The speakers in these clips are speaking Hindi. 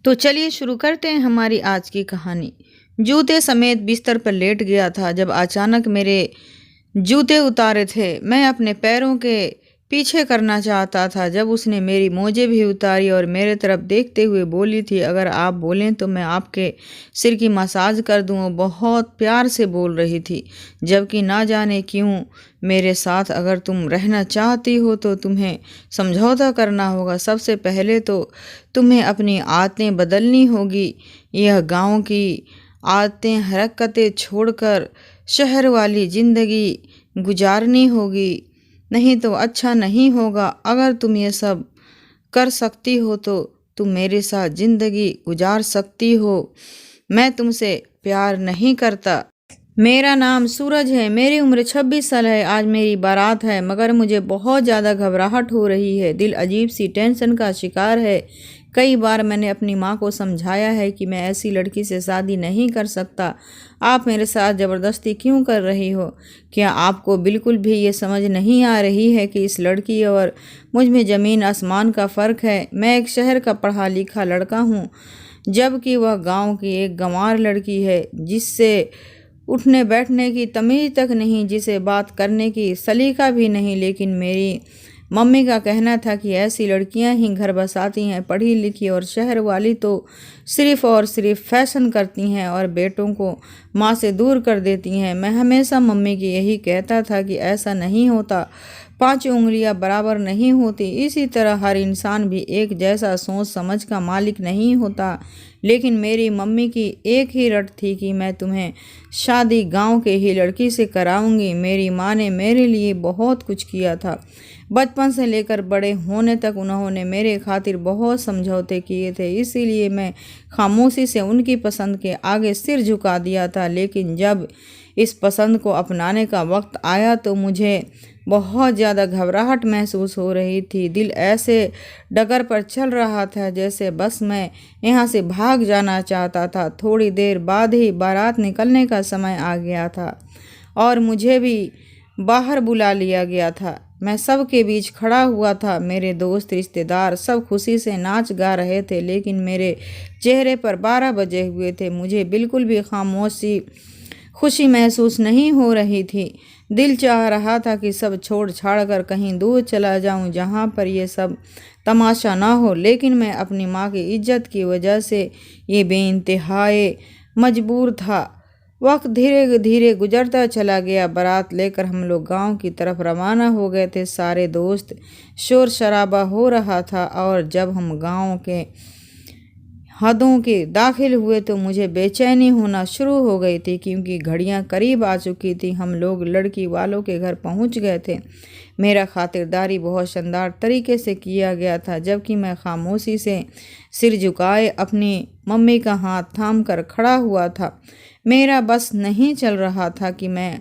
तो चलिए शुरू करते हैं हमारी आज की कहानी। जूते समेत बिस्तर पर लेट गया था जब अचानक मेरे जूते उतारे थे। मैं अपने पैरों के पीछे करना चाहता था जब उसने मेरी मोजें भी उतारी और मेरे तरफ देखते हुए बोली थी, अगर आप बोलें तो मैं आपके सिर की मसाज कर दूं। वो बहुत प्यार से बोल रही थी, जबकि ना जाने क्यों मेरे साथ अगर तुम रहना चाहती हो तो तुम्हें समझौता करना होगा। सबसे पहले तो तुम्हें अपनी आदतें बदलनी होगी। यह गांव की आदतें हरकतें छोड़कर शहर वाली ज़िंदगी गुजारनी होगी, नहीं तो अच्छा नहीं होगा। अगर तुम ये सब कर सकती हो तो तुम मेरे साथ ज़िंदगी गुजार सकती हो। मैं तुमसे प्यार नहीं करता। मेरा नाम सूरज है, मेरी उम्र 26 साल है। आज मेरी बारात है, मगर मुझे बहुत ज़्यादा घबराहट हो रही है। दिल अजीब सी टेंशन का शिकार है। कई बार मैंने अपनी माँ को समझाया है कि मैं ऐसी लड़की से शादी नहीं कर सकता। आप मेरे साथ ज़बरदस्ती क्यों कर रही हो? क्या आपको बिल्कुल भी ये समझ नहीं आ रही है कि इस लड़की और मुझ में ज़मीन आसमान का फ़र्क है? मैं एक शहर का पढ़ा लिखा लड़का हूँ, जबकि वह गाँव की एक गंवार लड़की है जिससे उठने बैठने की तमीज़ तक नहीं, जिसे बात करने की सलीका भी नहीं। लेकिन मेरी मम्मी का कहना था कि ऐसी लड़कियां ही घर बसाती हैं। पढ़ी लिखी और शहर वाली तो सिर्फ और सिर्फ फैशन करती हैं और बेटों को माँ से दूर कर देती हैं। मैं हमेशा मम्मी की यही कहता था कि ऐसा नहीं होता, 5 उंगलियां बराबर नहीं होती। इसी तरह हर इंसान भी एक जैसा सोच समझ का मालिक नहीं होता। लेकिन मेरी मम्मी की एक ही रट थी कि मैं तुम्हें शादी गांव के ही लड़की से कराऊंगी। मेरी माँ ने मेरे लिए बहुत कुछ किया था। बचपन से लेकर बड़े होने तक उन्होंने मेरे खातिर बहुत समझौते किए थे, इसीलिए मैं खामोशी से उनकी पसंद के आगे सिर झुका दिया था। लेकिन जब इस पसंद को अपनाने का वक्त आया तो मुझे बहुत ज़्यादा घबराहट महसूस हो रही थी। दिल ऐसे डगर पर चल रहा था जैसे बस मैं यहाँ से भाग जाना चाहता था। थोड़ी देर बाद ही बारात निकलने का समय आ गया था और मुझे भी बाहर बुला लिया गया था। मैं सबके बीच खड़ा हुआ था। मेरे दोस्त रिश्तेदार सब खुशी से नाच गा रहे थे, लेकिन मेरे चेहरे पर 12 बजे हुए थे। मुझे बिल्कुल भी खामोशी खुशी महसूस नहीं हो रही थी। दिल चाह रहा था कि सब छोड़ छाड़ कर कहीं दूर चला जाऊं, जहां पर ये सब तमाशा ना हो। लेकिन मैं अपनी माँ की इज्जत की वजह से ये बेइंतहाए मजबूर था। वक्त धीरे धीरे गुजरता चला गया। बारात लेकर हम लोग गांव की तरफ रवाना हो गए थे। सारे दोस्त, शोर शराबा हो रहा था और जब हम गांव के हदों के दाखिल हुए तो मुझे बेचैनी होना शुरू हो गई थी, क्योंकि घड़ियां करीब आ चुकी थी। हम लोग लड़की वालों के घर पहुंच गए थे। मेरा खातिरदारी बहुत शानदार तरीके से किया गया था, जबकि मैं खामोशी से सिर झुकाए अपनी मम्मी का हाथ थाम कर खड़ा हुआ था। मेरा बस नहीं चल रहा था कि मैं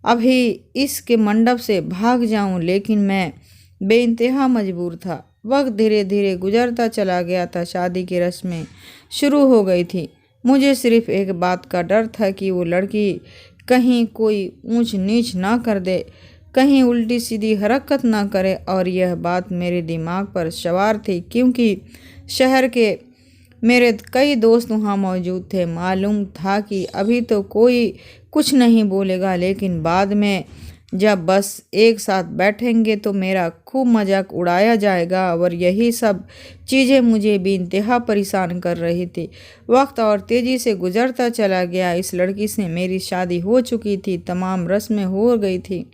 अभी इसके मंडप से भाग जाऊं, लेकिन मैं बेइंतहा मजबूर था। वक्त धीरे धीरे गुजरता चला गया था। शादी की रस्में शुरू हो गई थी। मुझे सिर्फ एक बात का डर था कि वो लड़की कहीं कोई ऊंच नीच ना कर दे, कहीं उल्टी सीधी हरकत ना करे। और यह बात मेरे दिमाग पर सवार थी, क्योंकि शहर के मेरे कई दोस्त वहाँ मौजूद थे। मालूम था कि अभी तो कोई कुछ नहीं बोलेगा, लेकिन बाद में जब बस एक साथ बैठेंगे तो मेरा खूब मजाक उड़ाया जाएगा। और यही सब चीज़ें मुझे बेइंतहा परेशान कर रही थी। वक्त और तेज़ी से गुजरता चला गया। इस लड़की से मेरी शादी हो चुकी थी, तमाम रस्में हो गई थी।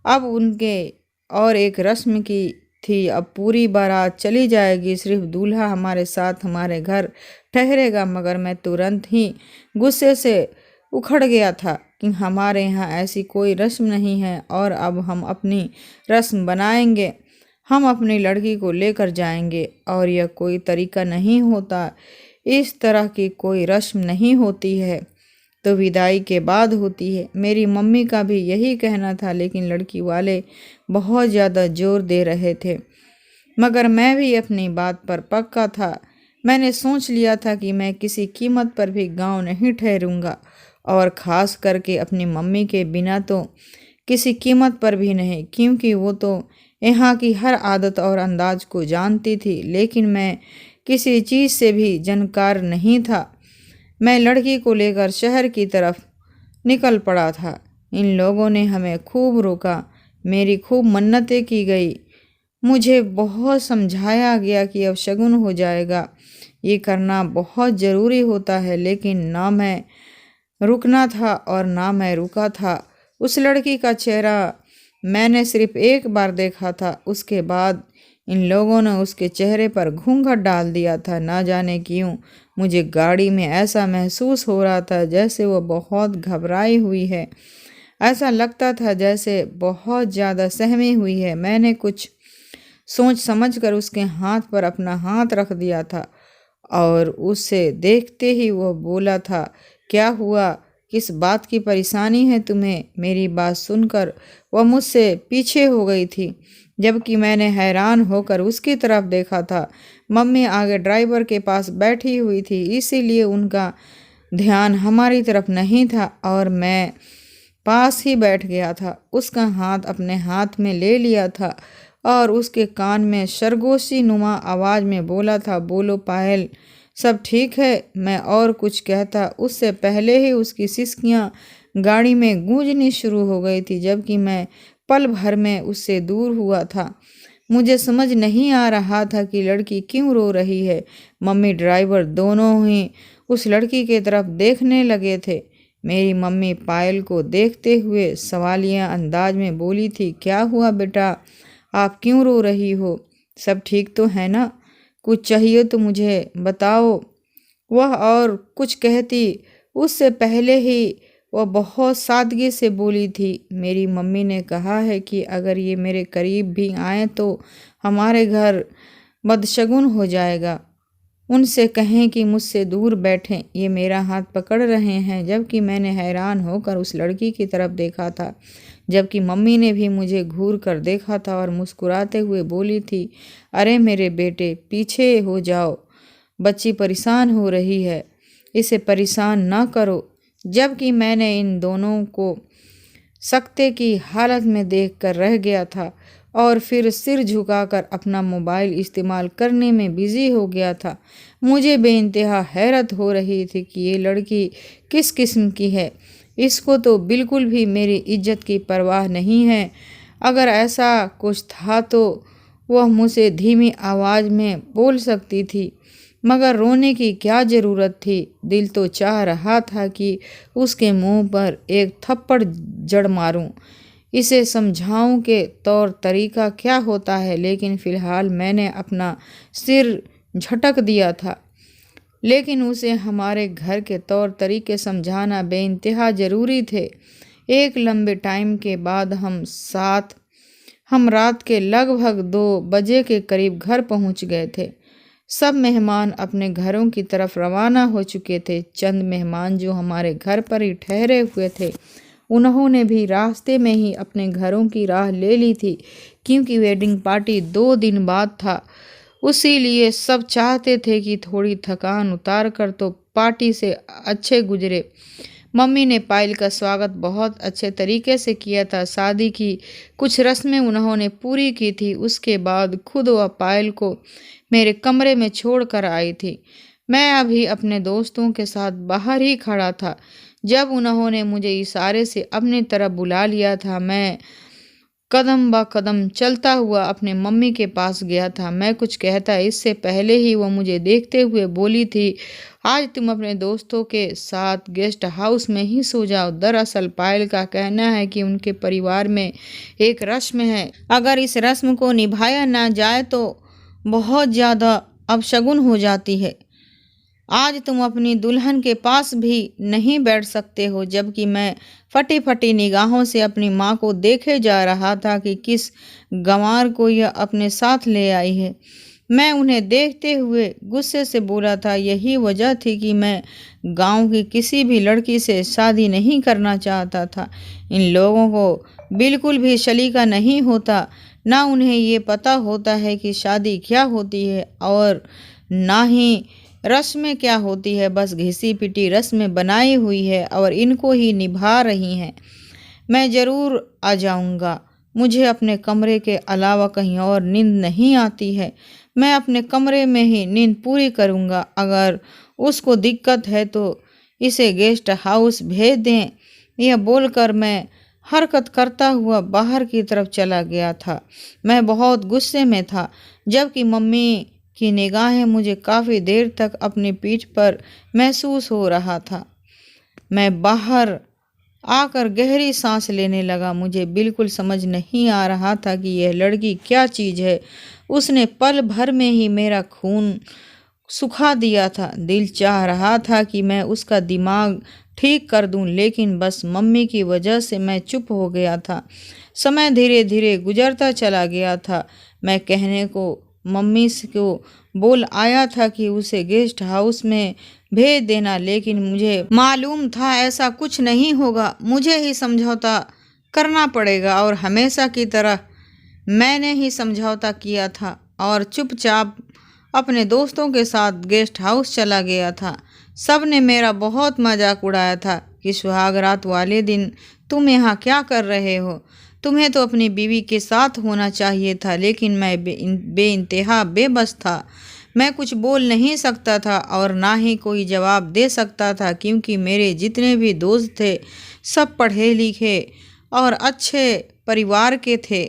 अब उनके और एक रस्म की थी। अब पूरी बारात चली जाएगी, सिर्फ दूल्हा हमारे साथ हमारे घर ठहरेगा। मगर मैं तुरंत ही गुस्से से उखड़ गया था कि हमारे यहाँ ऐसी कोई रस्म नहीं है और अब हम अपनी रस्म बनाएंगे। हम अपनी लड़की को लेकर जाएंगे और यह कोई तरीका नहीं होता। इस तरह की कोई रस्म नहीं होती है तो विदाई के बाद होती है। मेरी मम्मी का भी यही कहना था, लेकिन लड़की वाले बहुत ज़्यादा जोर दे रहे थे। मगर मैं भी अपनी बात पर पक्का था। मैंने सोच लिया था कि मैं किसी कीमत पर भी गांव नहीं ठहरूंगा, और ख़ास करके अपनी मम्मी के बिना तो किसी कीमत पर भी नहीं, क्योंकि वो तो यहाँ की हर आदत और अंदाज को जानती थी। लेकिन मैं किसी चीज़ से भी जानकार नहीं था। मैं लड़की को लेकर शहर की तरफ निकल पड़ा था। इन लोगों ने हमें खूब रोका, मेरी खूब मन्नतें की गई। मुझे बहुत समझाया गया कि अब शगुन हो जाएगा, ये करना बहुत ज़रूरी होता है, लेकिन ना मैं रुकना था और ना मैं रुका था। उस लड़की का चेहरा मैंने सिर्फ एक बार देखा था, उसके बाद इन लोगों ने उसके चेहरे पर घूंघट डाल दिया था। ना जाने क्यों मुझे गाड़ी में ऐसा महसूस हो रहा था जैसे वो बहुत घबराई हुई है। ऐसा लगता था जैसे बहुत ज़्यादा सहमी हुई है। मैंने कुछ सोच समझकर उसके हाथ पर अपना हाथ रख दिया था और उसे देखते ही वो बोला था, क्या हुआ, किस बात की परेशानी है तुम्हें? मेरी बात सुनकर वह मुझसे पीछे हो गई थी, जबकि मैंने हैरान होकर उसकी तरफ देखा था। मम्मी आगे ड्राइवर के पास बैठी हुई थी, इसीलिए उनका ध्यान हमारी तरफ नहीं था और मैं पास ही बैठ गया था। उसका हाथ अपने हाथ में ले लिया था और उसके कान में सरगोशी नुमा आवाज़ में बोला था, बोलो पायल, सब ठीक है? मैं और कुछ कहता उससे पहले ही उसकी सिसकियाँ गाड़ी में गूंजनी शुरू हो गई थी, जबकि मैं पल भर में उससे दूर हुआ था। मुझे समझ नहीं आ रहा था कि लड़की क्यों रो रही है। मम्मी ड्राइवर दोनों ही उस लड़की की तरफ देखने लगे थे। मेरी मम्मी पायल को देखते हुए सवालिया अंदाज में बोली थी, क्या हुआ बेटा, आप क्यों रो रही हो? सब ठीक तो है ना? कुछ चाहिए तो मुझे बताओ। वह और कुछ कहती उससे पहले ही वह बहुत सादगी से बोली थी, मेरी मम्मी ने कहा है कि अगर ये मेरे करीब भी आए तो हमारे घर बदशगुन हो जाएगा। उनसे कहें कि मुझसे दूर बैठें। ये मेरा हाथ पकड़ रहे हैं। जबकि मैंने हैरान होकर उस लड़की की तरफ देखा था, जबकि मम्मी ने भी मुझे घूर कर देखा था और मुस्कुराते हुए बोली थी, अरे मेरे बेटे, पीछे हो जाओ, बच्ची परेशान हो रही है, इसे परेशान ना करो। जबकि मैंने इन दोनों को सकते की हालत में देखकर रह गया था और फिर सिर झुकाकर अपना मोबाइल इस्तेमाल करने में बिजी हो गया था। मुझे बेइंतहा हैरत हो रही थी कि ये लड़की किस किस्म की है। इसको तो बिल्कुल भी मेरी इज्जत की परवाह नहीं है। अगर ऐसा कुछ था तो वह मुझसे धीमी आवाज़ में बोल सकती थी, मगर रोने की क्या ज़रूरत थी? दिल तो चाह रहा था कि उसके मुंह पर एक थप्पड़ जड़ मारूं, इसे समझाऊं कि तौर तरीका क्या होता है, लेकिन फ़िलहाल मैंने अपना सिर झटक दिया था। लेकिन उसे हमारे घर के तौर तरीके समझाना बेइंतहा ज़रूरी थे। एक लंबे टाइम के बाद हम रात के लगभग 2 बजे के करीब घर पहुंच गए थे। सब मेहमान अपने घरों की तरफ रवाना हो चुके थे। चंद मेहमान जो हमारे घर पर ही ठहरे हुए थे, उन्होंने भी रास्ते में ही अपने घरों की राह ले ली थी, क्योंकि वेडिंग पार्टी 2 दिन बाद था। उसीलिए सब चाहते थे कि थोड़ी थकान उतार कर तो पार्टी से अच्छे गुजरे। मम्मी ने पायल का स्वागत बहुत अच्छे तरीके से किया था। शादी की कुछ रस्में उन्होंने पूरी की थी। उसके बाद खुद वह पायल को मेरे कमरे में छोड़ कर आई थी। मैं अभी अपने दोस्तों के साथ बाहर ही खड़ा था जब उन्होंने मुझे इशारे से अपनी तरफ बुला लिया था। मैं कदम ब कदम चलता हुआ अपने मम्मी के पास गया था। मैं कुछ कहता इससे पहले ही वो मुझे देखते हुए बोली थी, आज तुम अपने दोस्तों के साथ गेस्ट हाउस में ही सो जाओ। दरअसल पायल का कहना है कि उनके परिवार में एक रस्म है, अगर इस रस्म को निभाया ना जाए तो बहुत ज़्यादा अपशगुन हो जाती है। आज तुम अपनी दुल्हन के पास भी नहीं बैठ सकते हो। जबकि मैं फटी फटी निगाहों से अपनी माँ को देखे जा रहा था कि किस गंवार को यह अपने साथ ले आई है। मैं उन्हें देखते हुए गुस्से से बोला था, यही वजह थी कि मैं गांव की किसी भी लड़की से शादी नहीं करना चाहता था। इन लोगों को बिल्कुल भी सलीका नहीं होता, ना उन्हें ये पता होता है कि शादी क्या होती है और ना ही रस्में क्या होती है। बस घिसी पिटी रस्में बनाई हुई है और इनको ही निभा रही हैं। मैं ज़रूर आ जाऊंगा, मुझे अपने कमरे के अलावा कहीं और नींद नहीं आती है। मैं अपने कमरे में ही नींद पूरी करूँगा। अगर उसको दिक्कत है तो इसे गेस्ट हाउस भेज दें। यह बोलकर मैं हरकत करता हुआ बाहर की तरफ चला गया था। मैं बहुत गुस्से में था, जबकि मम्मी की निगाहें मुझे काफ़ी देर तक अपनी पीठ पर महसूस हो रहा था। मैं बाहर आकर गहरी सांस लेने लगा। मुझे बिल्कुल समझ नहीं आ रहा था कि यह लड़की क्या चीज़ है। उसने पल भर में ही मेरा खून सुखा दिया था। दिल चाह रहा था कि मैं उसका दिमाग ठीक कर दूं, लेकिन बस मम्मी की वजह से मैं चुप हो गया था। समय धीरे धीरे गुजरता चला गया था। मैं कहने को मम्मी को बोल आया था कि उसे गेस्ट हाउस में भेज देना, लेकिन मुझे मालूम था ऐसा कुछ नहीं होगा। मुझे ही समझौता करना पड़ेगा और हमेशा की तरह मैंने ही समझौता किया था और चुपचाप अपने दोस्तों के साथ गेस्ट हाउस चला गया था। सब ने मेरा बहुत मजाक उड़ाया था कि सुहाग रात वाले दिन तुम यहाँ क्या कर रहे हो? तुम्हें तो अपनी बीवी के साथ होना चाहिए था। लेकिन मैं बेइंतहा बेबस था। मैं कुछ बोल नहीं सकता था और ना ही कोई जवाब दे सकता था, क्योंकि मेरे जितने भी दोस्त थे सब पढ़े लिखे और अच्छे परिवार के थे।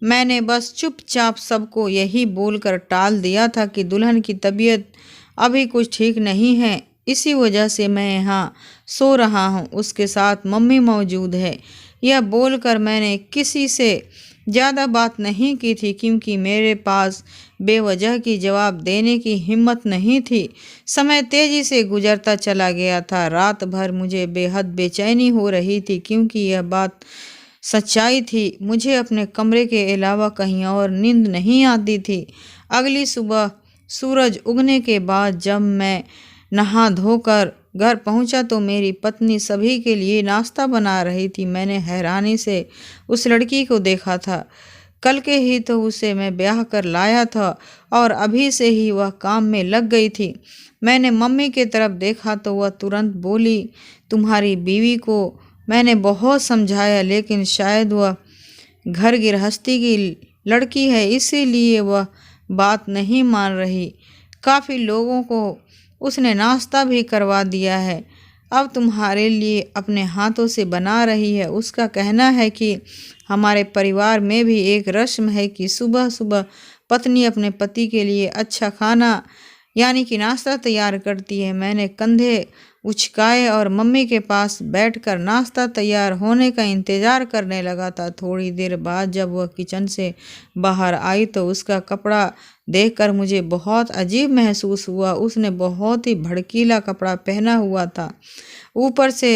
मैंने बस चुपचाप सबको यही बोलकर टाल दिया था कि दुल्हन की तबीयत अभी कुछ ठीक नहीं है, इसी वजह से मैं यहाँ सो रहा हूँ। उसके साथ मम्मी मौजूद है। यह बोलकर मैंने किसी से ज़्यादा बात नहीं की थी, क्योंकि मेरे पास बेवजह की जवाब देने की हिम्मत नहीं थी। समय तेज़ी से गुजरता चला गया था। रात भर मुझे बेहद बेचैनी हो रही थी, क्योंकि यह बात सच्चाई थी। मुझे अपने कमरे के अलावा कहीं और नींद नहीं आती थी। अगली सुबह सूरज उगने के बाद जब मैं नहा धोकर घर पहुंचा तो मेरी पत्नी सभी के लिए नाश्ता बना रही थी। मैंने हैरानी से उस लड़की को देखा था। कल के ही तो उसे मैं ब्याह कर लाया था और अभी से ही वह काम में लग गई थी। मैंने मम्मी की तरफ देखा तो वह तुरंत बोली, तुम्हारी बीवी को मैंने बहुत समझाया, लेकिन शायद वह घर गृहस्थी की लड़की है, इसीलिए वह बात नहीं मान रही। काफ़ी लोगों को उसने नाश्ता भी करवा दिया है, अब तुम्हारे लिए अपने हाथों से बना रही है। उसका कहना है कि हमारे परिवार में भी एक रस्म है कि सुबह सुबह पत्नी अपने पति के लिए अच्छा खाना यानी कि नाश्ता तैयार करती है। मैंने कंधे उचकाए और मम्मी के पास बैठकर नाश्ता तैयार होने का इंतज़ार करने लगा था। थोड़ी देर बाद जब वह किचन से बाहर आई तो उसका कपड़ा देखकर मुझे बहुत अजीब महसूस हुआ। उसने बहुत ही भड़कीला कपड़ा पहना हुआ था। ऊपर से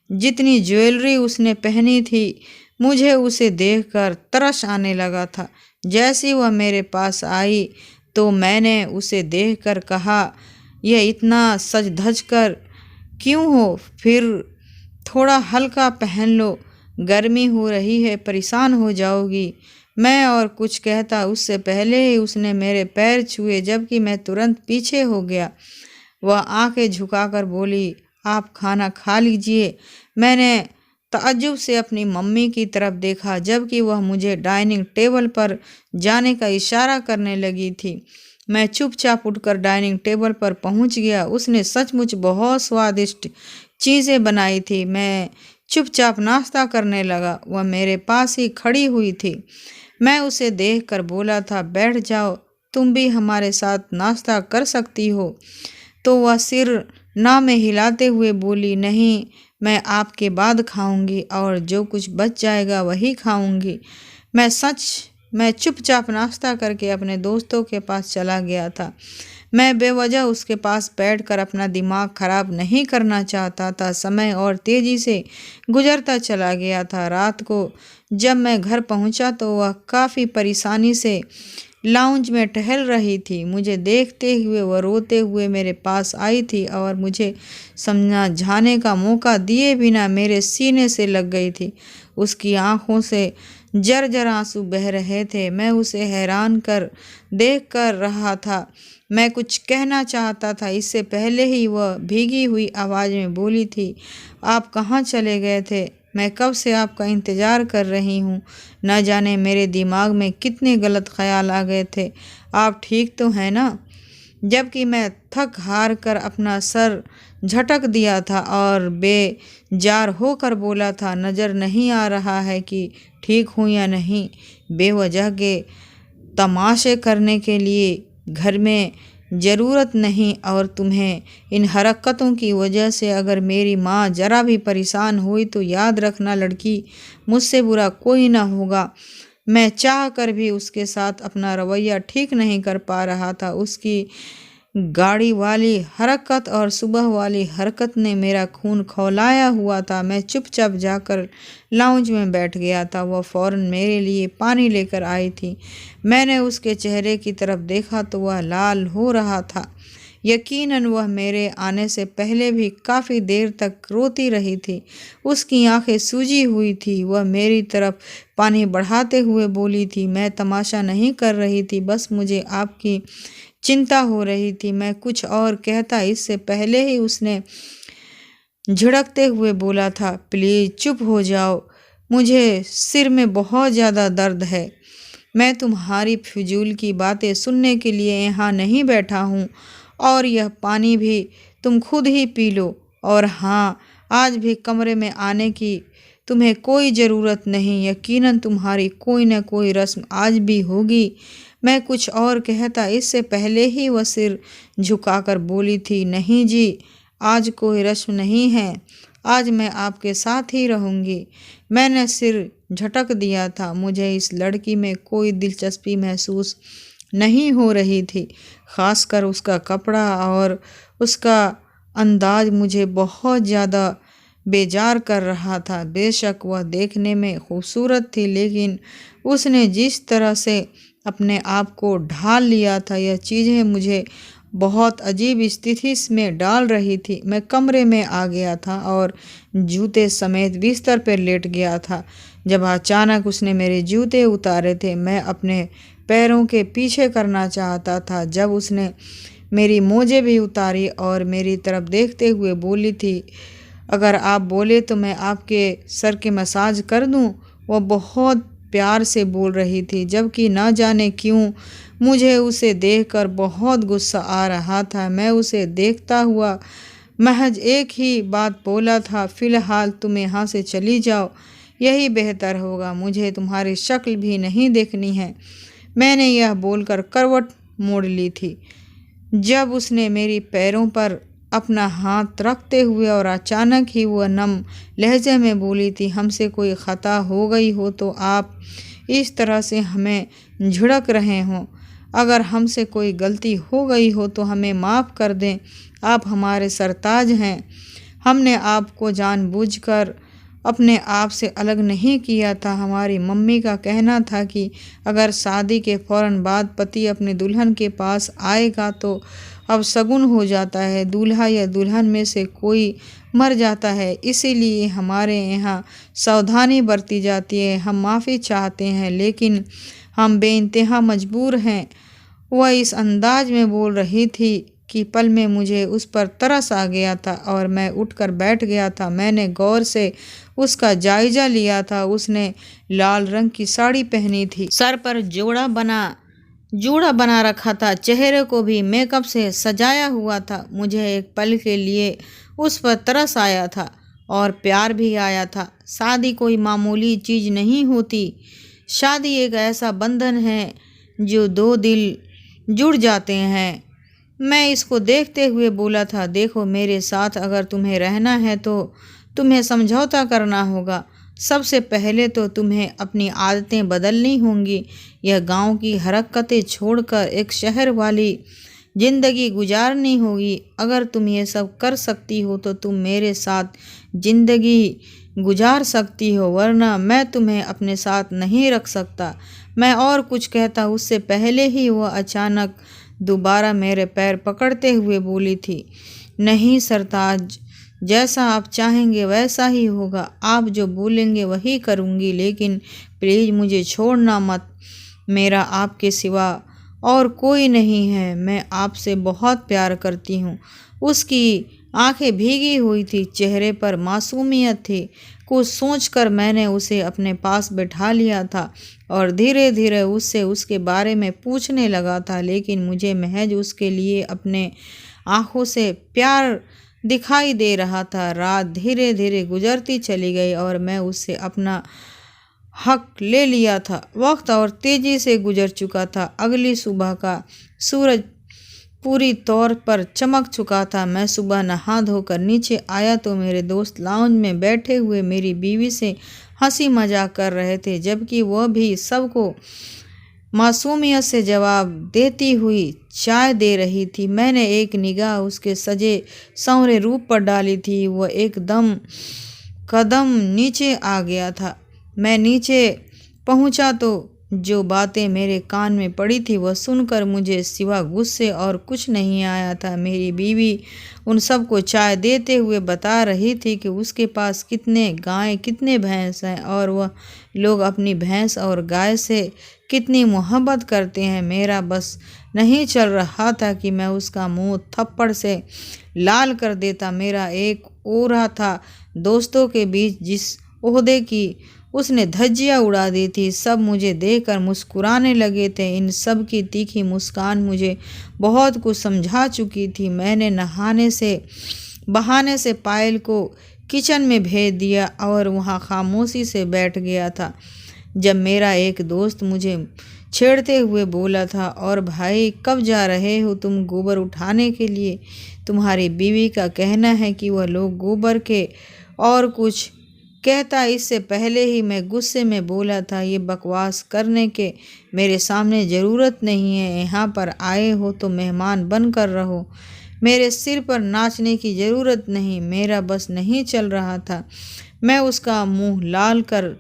जितनी ज्वेलरी उसने पहनी थी, मुझे उसे देखकर तरस आने लगा था। जैसे वह मेरे पास आई तो मैंने उसे देखकर कहा, यह इतना सज धज कर क्यों हो? फिर थोड़ा हल्का पहन लो, गर्मी हो रही है, परेशान हो जाओगी। मैं और कुछ कहता उससे पहले ही उसने मेरे पैर छुए, जबकि मैं तुरंत पीछे हो गया। वह आंखें झुकाकर बोली, आप खाना खा लीजिए। मैंने ताज्जुब से अपनी मम्मी की तरफ देखा, जबकि वह मुझे डाइनिंग टेबल पर जाने का इशारा करने लगी थी। मैं चुपचाप उठकर डाइनिंग टेबल पर पहुंच गया। उसने सचमुच बहुत स्वादिष्ट चीज़ें बनाई थी। मैं चुपचाप नाश्ता करने लगा। वह मेरे पास ही खड़ी हुई थी। मैं उसे देखकर बोला था, बैठ जाओ, तुम भी हमारे साथ नाश्ता कर सकती हो। तो वह सिर ना में हिलाते हुए बोली, नहीं, मैं आपके बाद खाऊंगी और जो कुछ बच जाएगा वही खाऊंगी। मैं चुपचाप नाश्ता करके अपने दोस्तों के पास चला गया था। मैं बेवजह उसके पास बैठकर अपना दिमाग खराब नहीं करना चाहता था। समय और तेज़ी से गुजरता चला गया था। रात को जब मैं घर पहुंचा तो वह काफ़ी परेशानी से लाउंज में टहल रही थी। मुझे देखते हुए वह रोते हुए मेरे पास आई थी और मुझे समझाने का मौका दिए बिना मेरे सीने से लग गई थी। उसकी आंखों से जर आंसू बह रहे थे। मैं उसे हैरान कर देख कर रहा था। मैं कुछ कहना चाहता था, इससे पहले ही वह भीगी हुई आवाज़ में बोली थी, आप कहाँ चले गए थे? मैं कब से आपका इंतज़ार कर रही हूँ। न जाने मेरे दिमाग में कितने गलत ख्याल आ गए थे। आप ठीक तो हैं ना? जबकि मैं थक हार कर अपना सर झटक दिया था और बेजार होकर बोला था, नज़र नहीं आ रहा है कि ठीक हूँ या नहीं? बेवजह के तमाशे करने के लिए घर में ज़रूरत नहीं, और तुम्हें इन हरकतों की वजह से अगर मेरी माँ ज़रा भी परेशान हुई तो याद रखना लड़की, मुझसे बुरा कोई ना होगा। मैं चाह कर भी उसके साथ अपना रवैया ठीक नहीं कर पा रहा था। उसकी गाड़ी वाली हरकत और सुबह वाली हरकत ने मेरा खून खौलाया हुआ था। मैं चुपचाप जाकर लाउंज में बैठ गया था। वह फ़ौरन मेरे लिए पानी लेकर आई थी। मैंने उसके चेहरे की तरफ देखा तो वह लाल हो रहा था। यकीनन वह मेरे आने से पहले भी काफ़ी देर तक रोती रही थी। उसकी आंखें सूजी हुई थी। वह मेरी तरफ पानी बढ़ाते हुए बोली थी, मैं तमाशा नहीं कर रही थी, बस मुझे आपकी चिंता हो रही थी। मैं कुछ और कहता इससे पहले ही उसने झिड़कते हुए बोला था, प्लीज़ चुप हो जाओ, मुझे सिर में बहुत ज़्यादा दर्द है। मैं तुम्हारी फिजूल की बातें सुनने के लिए यहाँ नहीं बैठा हूँ, और यह पानी भी तुम खुद ही पी लो। और हाँ, आज भी कमरे में आने की तुम्हें कोई ज़रूरत नहीं। यकीनन तुम्हारी कोई न कोई रस्म आज भी होगी। मैं कुछ और कहता इससे पहले ही वह सिर झुकाकर बोली थी, नहीं जी, आज कोई रस्म नहीं है, आज मैं आपके साथ ही रहूँगी। मैंने सिर झटक दिया था। मुझे इस लड़की में कोई दिलचस्पी महसूस नहीं हो रही थी, ख़ासकर उसका कपड़ा और उसका अंदाज मुझे बहुत ज़्यादा बेजार कर रहा था। बेशक वह देखने में खूबसूरत थी, लेकिन उसने जिस तरह से अपने आप को ढाल लिया था, यह चीज़ें मुझे बहुत अजीब स्थिति में डाल रही थी। मैं कमरे में आ गया था और जूते समेत बिस्तर पर लेट गया था जब अचानक उसने मेरे जूते उतारे थे। मैं अपने पैरों के पीछे करना चाहता था जब उसने मेरी मोजे भी उतारी और मेरी तरफ देखते हुए बोली थी, अगर आप बोले तो मैं आपके सर के मसाज कर दूं। वह बहुत प्यार से बोल रही थी, जबकि न जाने क्यों मुझे उसे देखकर बहुत गुस्सा आ रहा था। मैं उसे देखता हुआ महज एक ही बात बोला था, फ़िलहाल तुम यहाँ से चली जाओ, यही बेहतर होगा, मुझे तुम्हारी शक्ल भी नहीं देखनी है। मैंने यह बोलकर करवट मोड़ ली थी जब उसने मेरी पैरों पर अपना हाथ रखते हुए और अचानक ही वह नम लहजे में बोली थी, हमसे कोई ख़ता हो गई हो तो आप इस तरह से हमें झिड़क रहे हों। अगर हमसे कोई गलती हो गई हो तो हमें माफ़ कर दें, आप हमारे सरताज हैं। हमने आपको जानबूझकर अपने आप से अलग नहीं किया था। हमारी मम्मी का कहना था कि अगर शादी के फ़ौरन बाद पति अपनी दुल्हन के पास आएगा तो अब शगुन हो जाता है, दूल्हा या दुल्हन में से कोई मर जाता है, इसीलिए हमारे यहाँ सावधानी बरती जाती है। हम माफ़ी चाहते हैं, लेकिन हम बेइंतहा मजबूर हैं। वह इस अंदाज में बोल रही थी कि पल में मुझे उस पर तरस आ गया था और मैं उठकर बैठ गया था। मैंने गौर से उसका जायज़ा लिया था। उसने लाल रंग की साड़ी पहनी थी, सर पर जूड़ा बना रखा था, चेहरे को भी मेकअप से सजाया हुआ था। मुझे एक पल के लिए उस पर तरस आया था और प्यार भी आया था। शादी कोई मामूली चीज़ नहीं होती। शादी एक ऐसा बंधन है जो दो दिल जुड़ जाते हैं। मैं इसको देखते हुए बोला था, देखो मेरे साथ अगर तुम्हें रहना है तो तुम्हें समझौता करना होगा। सबसे पहले तो तुम्हें अपनी आदतें बदलनी होंगी। यह गांव की हरकतें छोड़कर एक शहर वाली ज़िंदगी गुजारनी होगी। अगर तुम ये सब कर सकती हो तो तुम मेरे साथ ज़िंदगी गुजार सकती हो, वरना मैं तुम्हें अपने साथ नहीं रख सकता। मैं और कुछ कहता उससे पहले ही वह अचानक दोबारा मेरे पैर पकड़ते हुए बोली थी, नहीं सरताज, जैसा आप चाहेंगे वैसा ही होगा। आप जो बोलेंगे वही करूँगी, लेकिन प्लीज़ मुझे छोड़ना मत। मेरा आपके सिवा और कोई नहीं है। मैं आपसे बहुत प्यार करती हूँ। उसकी आंखें भीगी हुई थी, चेहरे पर मासूमियत थी। को सोचकर मैंने उसे अपने पास बैठा लिया था और धीरे धीरे उससे उसके बारे में पूछने लगा था, लेकिन मुझे महज उसके लिए अपने आंखों से प्यार दिखाई दे रहा था। रात धीरे धीरे गुजरती चली गई और मैं उससे अपना हक ले लिया था। वक्त और तेजी से गुजर चुका था। अगली सुबह का सूरज पूरी तौर पर चमक चुका था। मैं सुबह नहा धोकर नीचे आया तो मेरे दोस्त लाउंज में बैठे हुए मेरी बीवी से हंसी मजाक कर रहे थे, जबकि वह भी सबको मासूमियत से जवाब देती हुई चाय दे रही थी। मैंने एक निगाह उसके सजे संवरे रूप पर डाली थी। वह एकदम कदम नीचे आ गया था। मैं नीचे पहुंचा तो जो बातें मेरे कान में पड़ी थी वह सुनकर मुझे सिवा गुस्से और कुछ नहीं आया था। मेरी बीवी उन सबको चाय देते हुए बता रही थी कि उसके पास कितने गाय कितने भैंस हैं और वह लोग अपनी भैंस और गाय से कितनी मोहब्बत करते हैं। मेरा बस नहीं चल रहा था कि मैं उसका मुंह थप्पड़ से लाल कर देता। मेरा एक ओरा था दोस्तों के बीच जिस ओहदे की उसने धज्जियां उड़ा दी थी। सब मुझे देखकर मुस्कुराने लगे थे। इन सब की तीखी मुस्कान मुझे बहुत कुछ समझा चुकी थी। मैंने बहाने से पायल को किचन में भेज दिया और वहां खामोशी से बैठ गया था। जब मेरा एक दोस्त मुझे छेड़ते हुए बोला था, और भाई कब जा रहे हो तुम गोबर उठाने के लिए? तुम्हारी बीवी का कहना है कि वह लोग गोबर के और कुछ कहता। इससे पहले ही मैं गुस्से में बोला था, ये बकवास करने के मेरे सामने ज़रूरत नहीं है। यहाँ पर आए हो तो मेहमान बनकर रहो। मेरे सिर पर नाचने की ज़रूरत नहीं। मेरा बस नहीं चल रहा था। मैं उसका मुंह लाल कर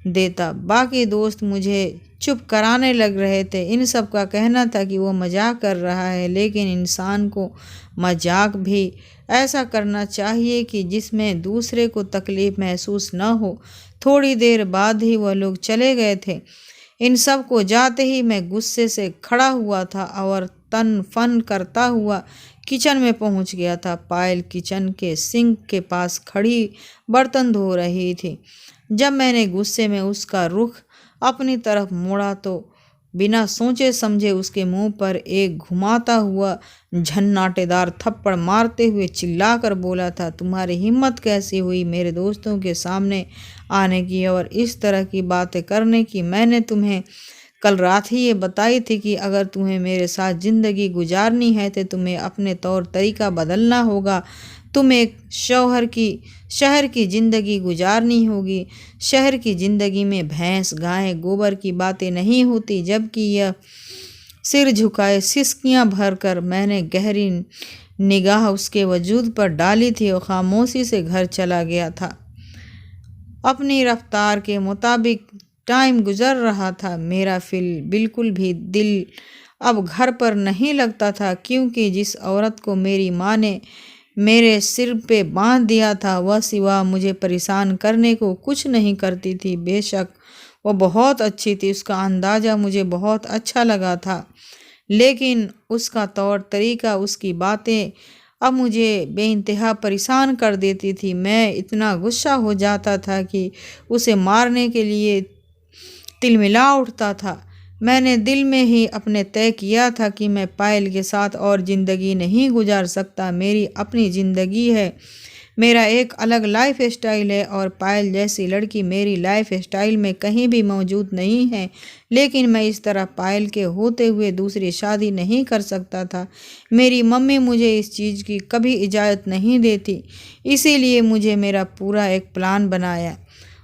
देता। बाकी दोस्त मुझे चुप कराने लग रहे थे। इन सब का कहना था कि वो मजाक कर रहा है, लेकिन इंसान को मजाक भी ऐसा करना चाहिए कि जिसमें दूसरे को तकलीफ महसूस न हो। थोड़ी देर बाद ही वह लोग चले गए थे। इन सब को जाते ही मैं गुस्से से खड़ा हुआ था और तन फन करता हुआ किचन में पहुंच गया था। पायल किचन के सिंक के पास खड़ी बर्तन धो रही थी। जब मैंने गुस्से में उसका रुख अपनी तरफ मोड़ा तो बिना सोचे समझे उसके मुंह पर एक घुमाता हुआ झन्नाटेदार थप्पड़ मारते हुए चिल्लाकर बोला था, तुम्हारी हिम्मत कैसी हुई मेरे दोस्तों के सामने आने की और इस तरह की बातें करने की? मैंने तुम्हें कल रात ही ये बताई थी कि अगर तुम्हें मेरे साथ ज़िंदगी गुजारनी है तो तुम्हें अपने तौर तरीका बदलना होगा। तुम्हें एक शहर की ज़िंदगी गुजारनी होगी। शहर की ज़िंदगी में भैंस गाय गोबर की बातें नहीं होती। जबकि यह सिर झुकाए सिसकियां भरकर मैंने गहरी निगाह उसके वजूद पर डाली थी और खामोशी से घर चला गया था। अपनी रफ्तार के मुताबिक टाइम गुजर रहा था। मेरा बिल्कुल भी दिल अब घर पर नहीं लगता था, क्योंकि जिस औरत को मेरी माँ ने मेरे सिर पे बांध दिया था वह सिवा मुझे परेशान करने को कुछ नहीं करती थी। बेशक वह बहुत अच्छी थी, उसका अंदाज़ा मुझे बहुत अच्छा लगा था, लेकिन उसका तौर तरीका, उसकी बातें अब मुझे बेइंतहा परेशान कर देती थी। मैं इतना गुस्सा हो जाता था कि उसे मारने के लिए तिलमिला उठता था। मैंने दिल में ही अपने तय किया था कि मैं पायल के साथ और ज़िंदगी नहीं गुजार सकता। मेरी अपनी ज़िंदगी है, मेरा एक अलग लाइफ स्टाइल है और पायल जैसी लड़की मेरी लाइफ स्टाइल में कहीं भी मौजूद नहीं है। लेकिन मैं इस तरह पायल के होते हुए दूसरी शादी नहीं कर सकता था। मेरी मम्मी मुझे इस चीज़ की कभी इजाज़त नहीं देती, इसीलिए मुझे मेरा पूरा एक प्लान बनाया।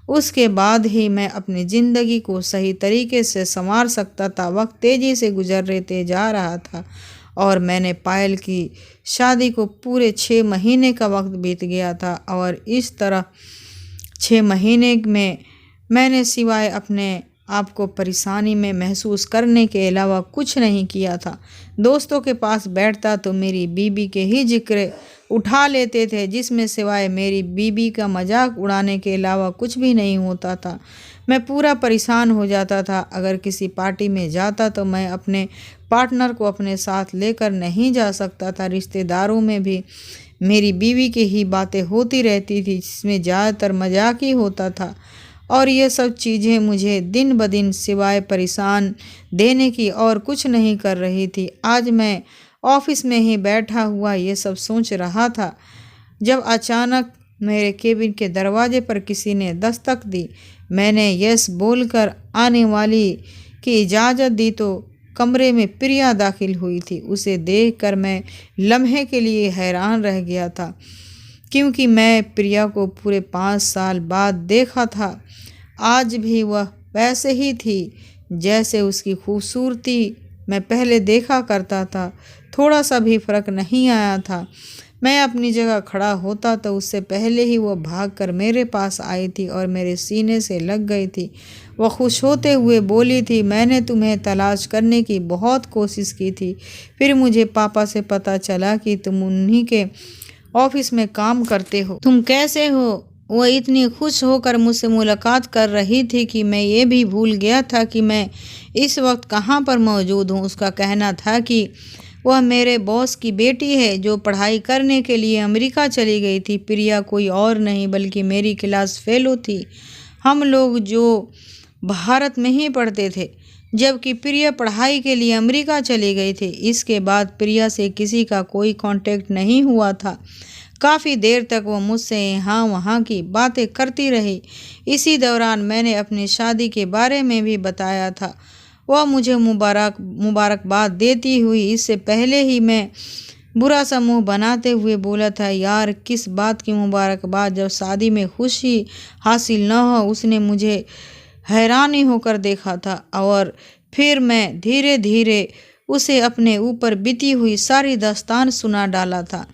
उसके बाद ही मैं अपनी ज़िंदगी को सही तरीके से संवार सकता था। वक्त तेज़ी से गुजरते जा रहा था और मैंने पायल की शादी को पूरे 6 महीने का वक्त बीत गया था और इस तरह 6 महीने में मैंने सिवाय अपने आपको परेशानी में महसूस करने के अलावा कुछ नहीं किया था। दोस्तों के पास बैठता तो मेरी बीबी के ही जिक्र उठा लेते थे, जिसमें सिवाय मेरी बीबी का मजाक उड़ाने के अलावा कुछ भी नहीं होता था। मैं पूरा परेशान हो जाता था। अगर किसी पार्टी में जाता तो मैं अपने पार्टनर को अपने साथ लेकर नहीं जा सकता था। रिश्तेदारों में भी मेरी बीवी की ही बातें होती रहती थी, जिसमें ज़्यादातर मजाक ही होता था। और ये सब चीज़ें मुझे दिन ब दिन सिवाय परेशान देने की और कुछ नहीं कर रही थी। आज मैं ऑफिस में ही बैठा हुआ ये सब सोच रहा था जब अचानक मेरे केबिन के दरवाजे पर किसी ने दस्तक दी। मैंने यस बोलकर आने वाली की इजाज़त दी तो कमरे में प्रिया दाखिल हुई थी। उसे देखकर मैं लम्हे के लिए हैरान रह गया था, क्योंकि मैं प्रिया को पूरे 5 साल बाद देखा था। आज भी वह वैसे ही थी जैसे उसकी खूबसूरती मैं पहले देखा करता था। थोड़ा सा भी फर्क नहीं आया था। मैं अपनी जगह खड़ा होता तो उससे पहले ही वह भागकर मेरे पास आई थी और मेरे सीने से लग गई थी। वह खुश होते हुए बोली थी, मैंने तुम्हें तलाश करने की बहुत कोशिश की थी। फिर मुझे पापा से पता चला कि तुम उन्हीं के ऑफिस में काम करते हो। तुम कैसे हो? वह इतनी खुश होकर मुझसे मुलाकात कर रही थी कि मैं ये भी भूल गया था कि मैं इस वक्त कहाँ पर मौजूद हूँ। उसका कहना था कि वह मेरे बॉस की बेटी है जो पढ़ाई करने के लिए अमेरिका चली गई थी। प्रिया कोई और नहीं बल्कि मेरी क्लास फेलो थी। हम लोग जो भारत में ही पढ़ते थे, जबकि प्रिया पढ़ाई के लिए अमेरिका चली गई थी। इसके बाद प्रिया से किसी का कोई कांटेक्ट नहीं हुआ था। काफ़ी देर तक वो मुझसे यहाँ वहाँ की बातें करती रही। इसी दौरान मैंने अपनी शादी के बारे में भी बताया था। वह मुझे मुबारकबाद देती हुई इससे पहले ही मैं बुरा सा मुँह बनाते हुए बोला था, यार किस बात की मुबारकबाद, जब शादी में खुशी हासिल न हो। उसने मुझे हैरानी होकर देखा था और फिर मैं धीरे धीरे उसे अपने ऊपर बीती हुई सारी दास्तान सुना डाला था।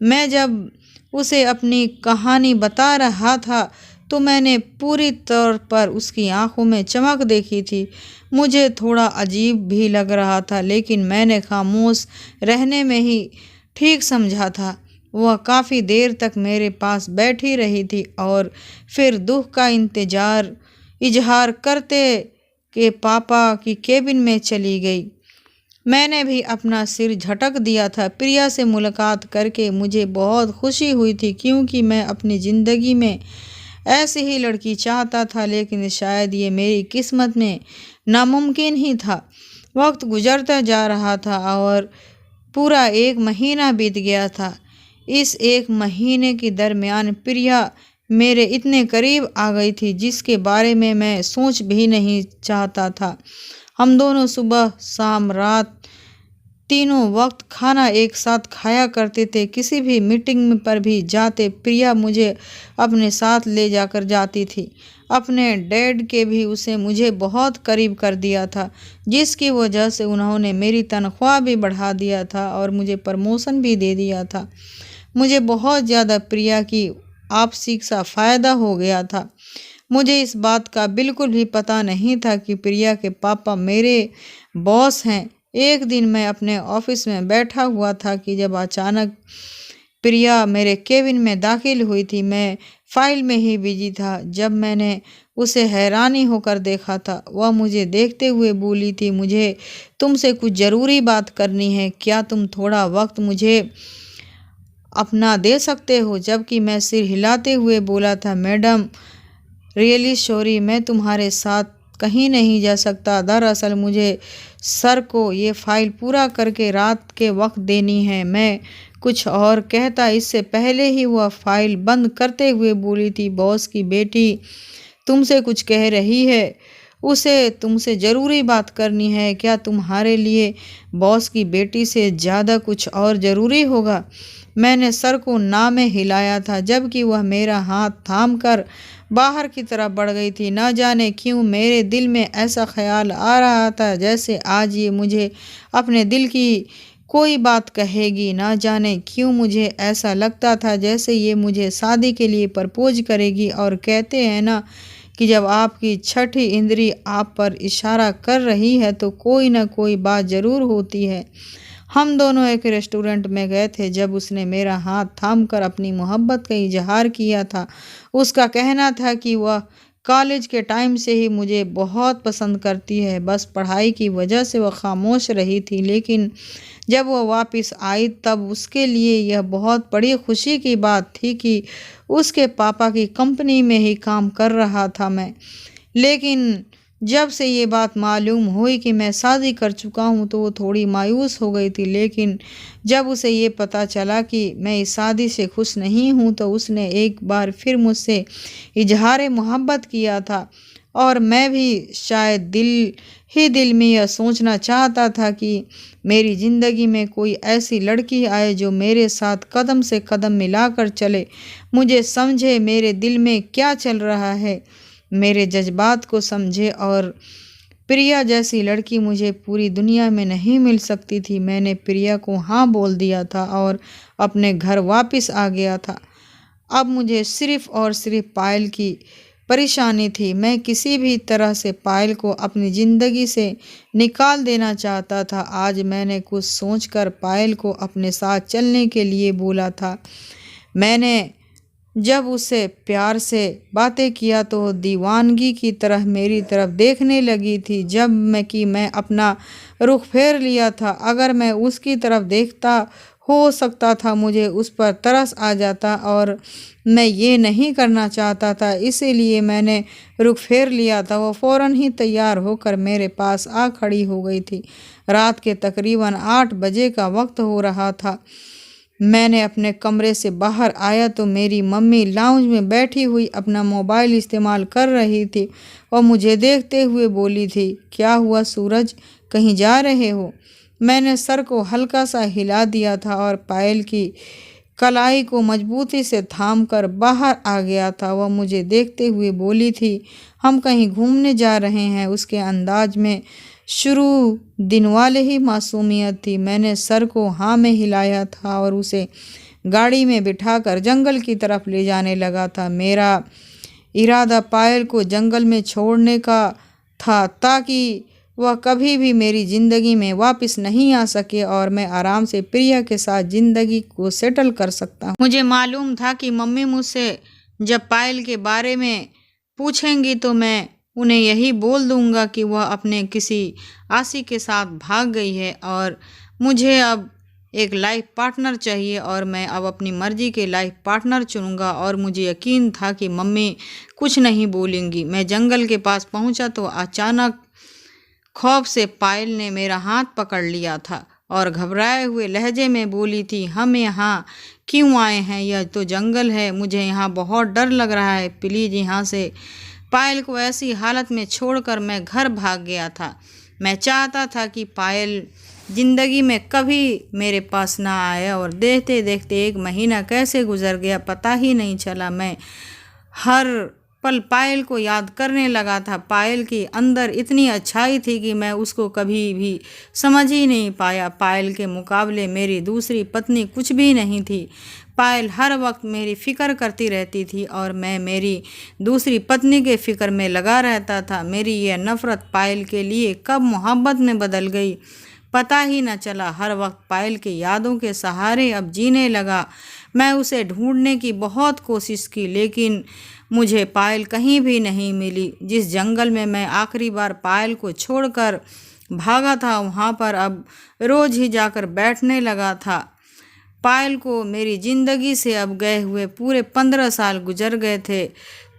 मैं जब उसे अपनी कहानी बता रहा था तो मैंने पूरी तौर पर उसकी आंखों में चमक देखी थी। मुझे थोड़ा अजीब भी लग रहा था, लेकिन मैंने खामोश रहने में ही ठीक समझा था। वह काफ़ी देर तक मेरे पास बैठी रही थी और फिर दुख का इजहार करते कि पापा की केबिन में चली गई। मैंने भी अपना सिर झटक दिया था। प्रिया से मुलाकात करके मुझे बहुत खुशी हुई थी, क्योंकि मैं अपनी ज़िंदगी में ऐसी ही लड़की चाहता था, लेकिन शायद ये मेरी किस्मत में नामुमकिन ही था। वक्त गुजरता जा रहा था और पूरा 1 महीना बीत गया था। इस 1 महीने के दरमियान प्रिया मेरे इतने करीब आ गई थी जिसके बारे में मैं सोच भी नहीं चाहता था। हम दोनों सुबह शाम रात तीनों वक्त खाना एक साथ खाया करते थे। किसी भी मीटिंग पर भी जाते प्रिया मुझे अपने साथ ले जाकर जाती थी। अपने डैड के भी उसे मुझे बहुत करीब कर दिया था, जिसकी वजह से उन्होंने मेरी तनख्वाह भी बढ़ा दिया था और मुझे प्रमोशन भी दे दिया था। मुझे बहुत ज़्यादा प्रिया की आपसी सा फ़ायदा हो गया था। मुझे इस बात का बिल्कुल भी पता नहीं था कि प्रिया के पापा मेरे बॉस हैं। एक दिन मैं अपने ऑफिस में बैठा हुआ था कि जब अचानक प्रिया मेरे केबिन में दाखिल हुई थी। मैं फाइल में ही बिजी था जब मैंने उसे हैरानी होकर देखा था। वह मुझे देखते हुए बोली थी, मुझे तुमसे कुछ ज़रूरी बात करनी है, क्या तुम थोड़ा वक्त मुझे अपना दे सकते हो? जबकि मैं सिर हिलाते हुए बोला था, मैडम रियली सॉरी, मैं तुम्हारे साथ कहीं नहीं जा सकता। दरअसल मुझे सर को ये फाइल पूरा करके रात के वक्त देनी है। मैं कुछ और कहता इससे पहले ही वह फाइल बंद करते हुए बोली थी, बॉस की बेटी तुमसे कुछ कह रही है, उसे तुमसे ज़रूरी बात करनी है। क्या तुम्हारे लिए बॉस की बेटी से ज़्यादा कुछ और ज़रूरी होगा? मैंने सर को ना में हिलाया था, जबकि वह मेरा हाथ थाम कर बाहर की तरफ बढ़ गई थी। न जाने क्यों मेरे दिल में ऐसा ख्याल आ रहा था जैसे आज ये मुझे अपने दिल की कोई बात कहेगी। न जाने क्यों मुझे ऐसा लगता था जैसे ये मुझे शादी के लिए प्रपोज करेगी। और कहते हैं ना कि जब आपकी छठी इंद्री आप पर इशारा कर रही है तो कोई ना कोई बात ज़रूर होती है। हम दोनों एक रेस्टोरेंट में गए थे जब उसने मेरा हाथ थामकर अपनी मोहब्बत का इजहार किया था। उसका कहना था कि वह कॉलेज के टाइम से ही मुझे बहुत पसंद करती है। बस पढ़ाई की वजह से वह खामोश रही थी, लेकिन जब वह वापस आई तब उसके लिए यह बहुत बड़ी खुशी की बात थी कि उसके पापा की कंपनी में ही काम कर रहा था मैं। लेकिन जब से ये बात मालूम हुई कि मैं शादी कर चुका हूँ तो वो थोड़ी मायूस हो गई थी। लेकिन जब उसे ये पता चला कि मैं इस शादी से खुश नहीं हूँ तो उसने एक बार फिर मुझसे इजहार मोहब्बत किया था। और मैं भी शायद दिल में यह सोचना चाहता था कि मेरी ज़िंदगी में कोई ऐसी लड़की आए जो मेरे साथ कदम से कदम मिलाकर चले, मुझे समझे मेरे दिल में क्या चल रहा है, मेरे जज्बात को समझे। और प्रिया जैसी लड़की मुझे पूरी दुनिया में नहीं मिल सकती थी। मैंने प्रिया को हाँ बोल दिया था और अपने घर वापस आ गया था। अब मुझे सिर्फ़ और सिर्फ पायल की परेशानी थी। मैं किसी भी तरह से पायल को अपनी ज़िंदगी से निकाल देना चाहता था। आज मैंने कुछ सोचकर पायल को अपने साथ चलने के लिए बोला था। मैंने जब उससे प्यार से बातें किया तो वो दीवानगी की तरह मेरी तरफ देखने लगी थी। जब मैं अपना रुख फेर लिया था, अगर मैं उसकी तरफ देखता हो सकता था मुझे उस पर तरस आ जाता, और मैं ये नहीं करना चाहता था, इसीलिए मैंने रुख फेर लिया था। वो फ़ौरन ही तैयार होकर मेरे पास आ खड़ी हो गई थी। रात के तकरीबन 8 बजे का वक्त हो रहा था। मैंने अपने कमरे से बाहर आया तो मेरी मम्मी लाउंज में बैठी हुई अपना मोबाइल इस्तेमाल कर रही थी और मुझे देखते हुए बोली थी, क्या हुआ सूरज, कहीं जा रहे हो? मैंने सर को हल्का सा हिला दिया था और पायल की कलाई को मजबूती से थामकर बाहर आ गया था। वह मुझे देखते हुए बोली थी, हम कहीं घूमने जा रहे हैं। उसके अंदाज में शुरू दिन वाले ही मासूमियत थी। मैंने सर को हाँ में हिलाया था और उसे गाड़ी में बिठाकर जंगल की तरफ ले जाने लगा था। मेरा इरादा पायल को जंगल में छोड़ने का था ताकि वह कभी भी मेरी ज़िंदगी में वापस नहीं आ सके और मैं आराम से प्रिया के साथ ज़िंदगी को सेटल कर सकता हूँ। मुझे मालूम था कि मम्मी मुझसे जब पायल के बारे में पूछेंगी तो मैं उन्हें यही बोल दूंगा कि वह अपने किसी आशिक के साथ भाग गई है और मुझे अब एक लाइफ पार्टनर चाहिए और मैं अब अपनी मर्जी के लाइफ पार्टनर चुनूंगा। और मुझे यकीन था कि मम्मी कुछ नहीं बोलेंगी। मैं जंगल के पास पहुंचा तो अचानक खौफ से पायल ने मेरा हाथ पकड़ लिया था और घबराए हुए लहजे में बोली थी, हम यहाँ क्यों आए हैं? यह तो जंगल है, मुझे यहाँ बहुत डर लग रहा है, प्लीज़ यहाँ से। पायल को ऐसी हालत में छोड़कर मैं घर भाग गया था। मैं चाहता था कि पायल ज़िंदगी में कभी मेरे पास ना आए। और देखते देखते 1 महीना कैसे गुजर गया पता ही नहीं चला। मैं हर पल पायल को याद करने लगा था। पायल के अंदर इतनी अच्छाई थी कि मैं उसको कभी भी समझ ही नहीं पाया। पायल के मुकाबले मेरी दूसरी पत्नी कुछ भी नहीं थी। पायल हर वक्त मेरी फ़िक्र करती रहती थी और मैं मेरी दूसरी पत्नी के फ़िक्र में लगा रहता था। मेरी यह नफ़रत पायल के लिए कब मोहब्बत में बदल गई पता ही न चला। हर वक्त पायल की यादों के सहारे अब जीने लगा। मैं उसे ढूंढने की बहुत कोशिश की, लेकिन मुझे पायल कहीं भी नहीं मिली। जिस जंगल में मैं आखिरी बार पायल को छोड़कर भागा था वहाँ पर अब रोज़ ही जाकर बैठने लगा था। पायल को मेरी ज़िंदगी से अब गए हुए पूरे 15 साल गुजर गए थे।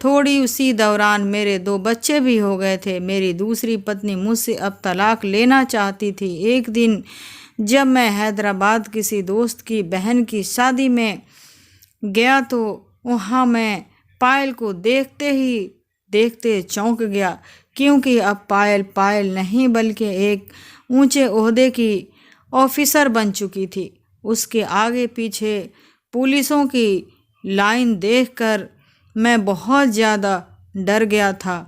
थोड़ी उसी दौरान मेरे 2 बच्चे भी हो गए थे। मेरी दूसरी पत्नी मुझसे अब तलाक लेना चाहती थी। एक दिन जब मैं हैदराबाद किसी दोस्त की बहन की शादी में गया तो वहाँ मैं पायल को देखते ही देखते चौंक गया, क्योंकि अब पायल नहीं बल्कि एक ऊंचे ओहदे की ऑफिसर बन चुकी थी। उसके आगे पीछे पुलिसों की लाइन देखकर मैं बहुत ज़्यादा डर गया था।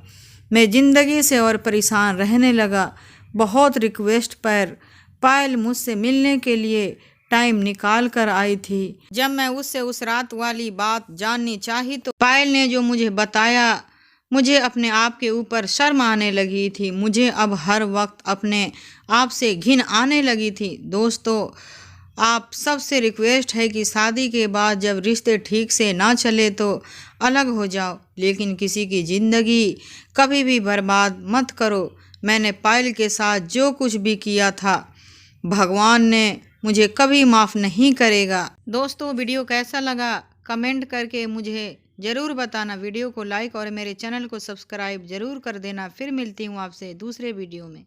मैं ज़िंदगी से और परेशान रहने लगा। बहुत रिक्वेस्ट पर पायल मुझसे मिलने के लिए टाइम निकाल कर आई थी। जब मैं उससे उस रात वाली बात जाननी चाही तो पायल ने जो मुझे बताया, मुझे अपने आप के ऊपर शर्म आने लगी थी। मुझे अब हर वक्त अपने आप से घिन आने लगी थी। दोस्तों, आप सबसे रिक्वेस्ट है कि शादी के बाद जब रिश्ते ठीक से ना चले तो अलग हो जाओ, लेकिन किसी की ज़िंदगी कभी भी बर्बाद मत करो। मैंने पायल के साथ जो कुछ भी किया था, भगवान ने मुझे कभी माफ़ नहीं करेगा। दोस्तों, वीडियो कैसा लगा कमेंट करके मुझे ज़रूर बताना। वीडियो को लाइक और मेरे चैनल को सब्सक्राइब ज़रूर कर देना। फिर मिलती हूँ आपसे दूसरे वीडियो में।